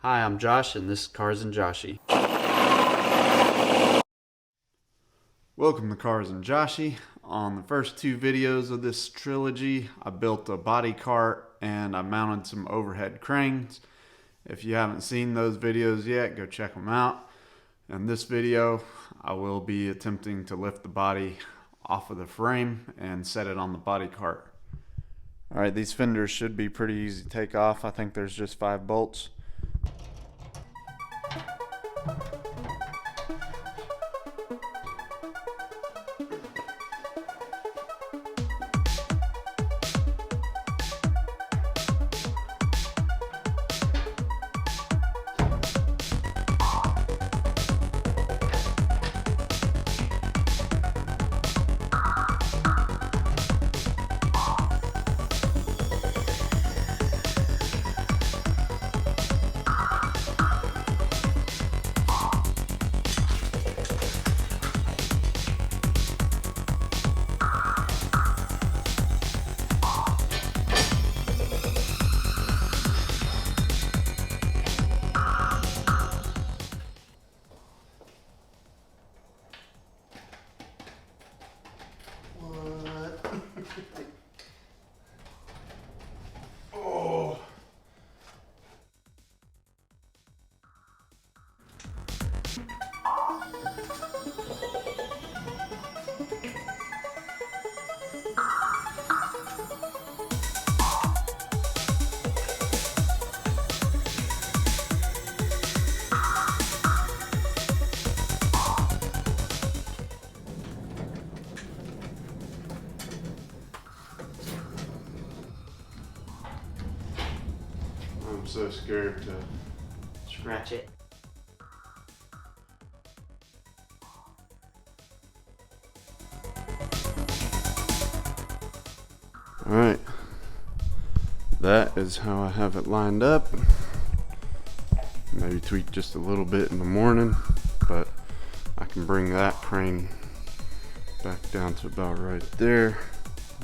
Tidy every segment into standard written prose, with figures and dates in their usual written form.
Hi, I'm Josh, and this is Cars and Joshy. Welcome to Cars and Joshy. On the first two videos of this trilogy, I built a body cart and I mounted some overhead cranes. If you haven't seen those videos yet, go check them out. In this video, I will be attempting to lift the body off of the frame and set it on the body cart. Alright, these fenders should be pretty easy to take off. I think there's just 5 bolts. Oh. I'm so scared to scratch it. Alright, that is how I have it lined up. Maybe tweak just a little bit in the morning, but I can bring that crane back down to about right there,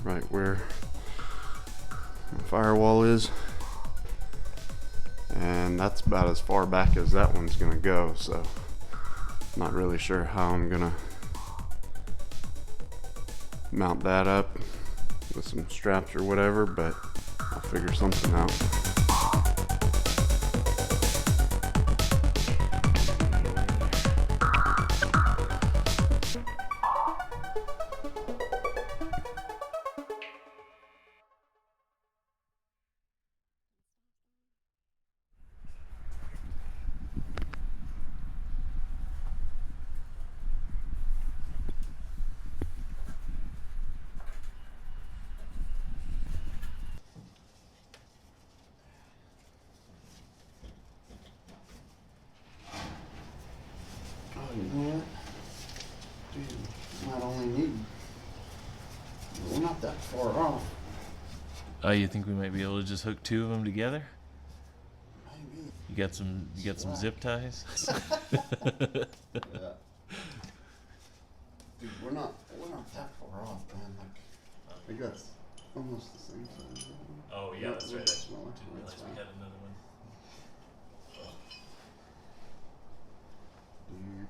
right where my firewall is. And that's about as far back as that one's gonna go, so not really sure how I'm gonna mount that up with some straps or whatever, but I'll figure something out. You know what? Dude, might only need. We're not that far off. Oh, you think we might be able to just hook 2 of them together? Maybe. You got some zip ties? Yeah. Dude, we're not that far off, man. Like, I guess almost the same size. Oh yeah, that's right. I Smaller. didn't realize we had another one. Dude.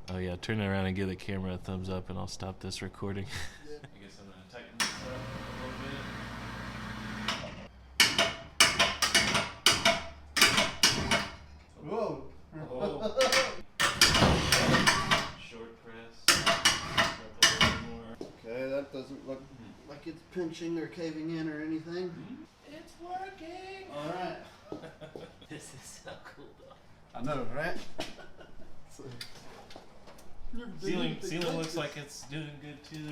Oh yeah, turn around and give the camera a thumbs up and I'll stop this recording. Yeah. I guess I'm gonna tighten this up a little bit. Whoa. Oh. Short press. Up a little more. Okay, that doesn't look like it's pinching or caving in or anything. It's working! Alright. This is so cool though. I know, right? Ceiling looks like it's doing good too.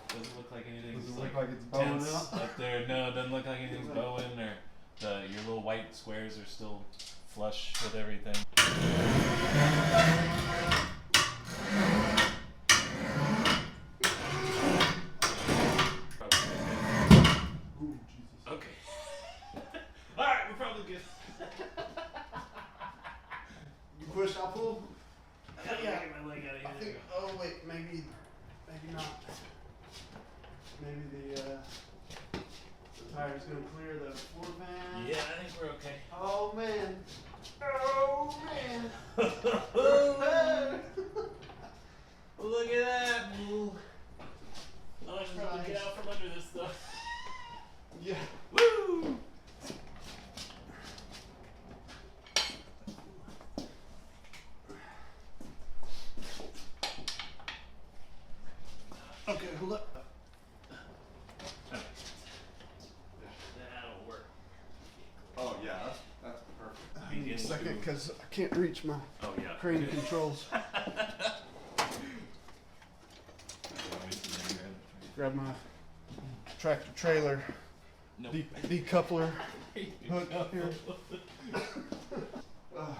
Doesn't look like anything's Does it look like it's bowing tense out? up there. No, it doesn't look like anything's bowing or your little white squares are still flush with everything. Ooh, Jesus. Okay. Alright, we're probably good. You push, I'll pull? I gotta get my leg out of here. I think, oh wait, maybe not. maybe the tire's gonna clear the floor pan. Yeah, I think we're okay. Oh man. Oh man. Look at that. Oh, I should probably get out from under this stuff. Yeah. Woo! Okay, hold up. That'll work. Oh yeah, that's perfect. Give me a second, because I can't reach my crane controls. Grab my tractor trailer decoupler hook up here. Come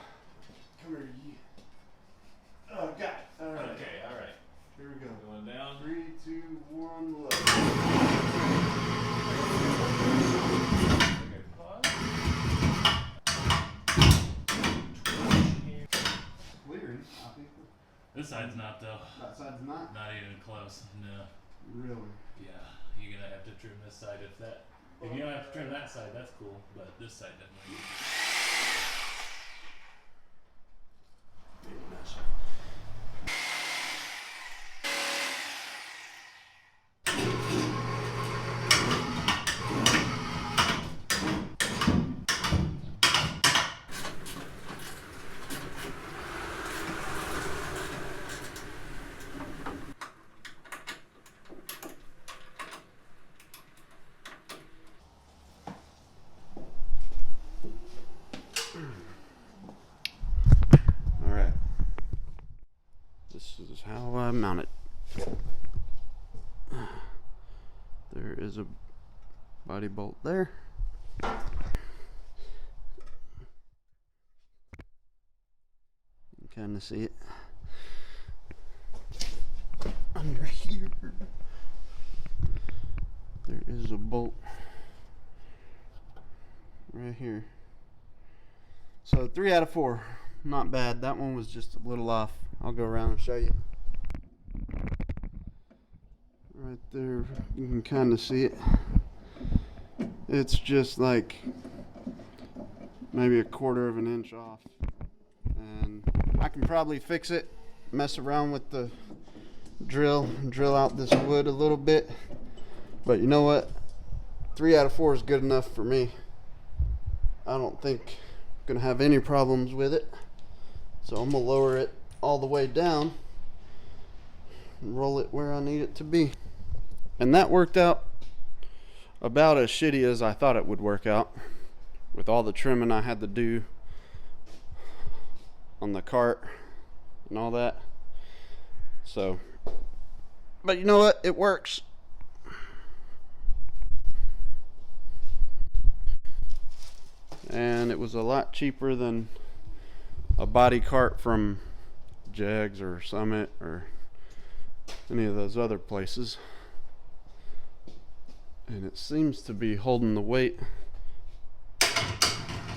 here, you. Oh, got it. All right. Okay, all right. Here we go. Going down. 3, 2, 1, look. Okay, pause. Clearing, I think. This side's not though. That side's not? Not even close. No. Really? Yeah, you're gonna have to trim this side if you don't have to trim that side, that's cool, but this side definitely. Alright. This is how I mount it. There is a body bolt there. You can kind of see it under here. There is a bolt right here. So 3 out of 4, not bad. That one was just a little off. I'll go around and show you. Right there, you can kind of see it. It's just like maybe 1/4 of an inch off. And I can probably fix it, mess around with the drill out this wood a little bit. But you know what? 3 out of 4 is good enough for me. I don't think I'm gonna have any problems with it. So I'm gonna lower it all the way down and roll it where I need it to be. And that worked out about as shitty as I thought it would work out, with all the trimming I had to do on the cart and all that. So, but you know what? It works. And it was a lot cheaper than a body cart from Jegs or Summit or any of those other places. And it seems to be holding the weight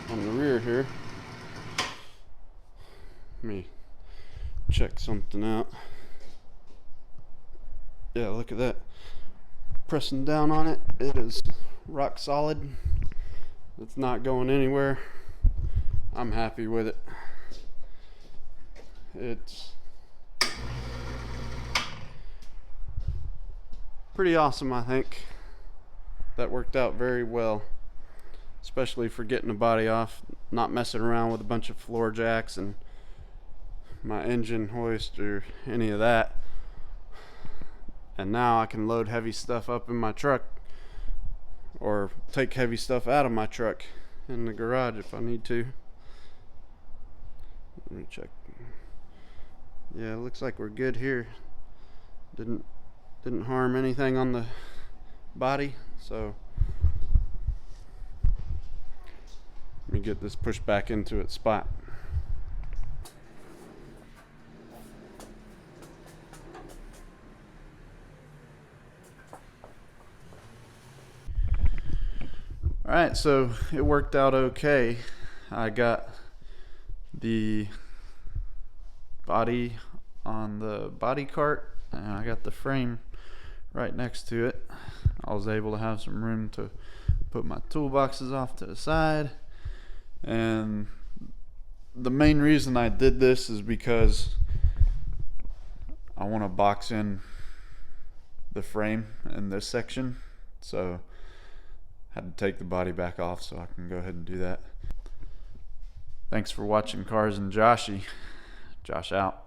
on the rear here. Let me check something out. Yeah, look at that. Pressing down on it, it is rock solid. It's not going anywhere. I'm happy with it. It's pretty awesome, I think. That worked out very well, especially for getting the body off, not messing around with a bunch of floor jacks and my engine hoist or any of that. And now I can load heavy stuff up in my truck, or take heavy stuff out of my truck in the garage if I need to. Let me check. Yeah, it looks like we're good here. Didn't harm anything on the body, so let me get this pushed back into its spot. Alright, so it worked out okay. I got the body on the body cart and I got the frame right next to it. I was able to have some room to put my toolboxes off to the side. And the main reason I did this is because I want to box in the frame in this section, so I had to take the body back off so I can go ahead and do that. Thanks for watching Cars and Joshy. Josh out.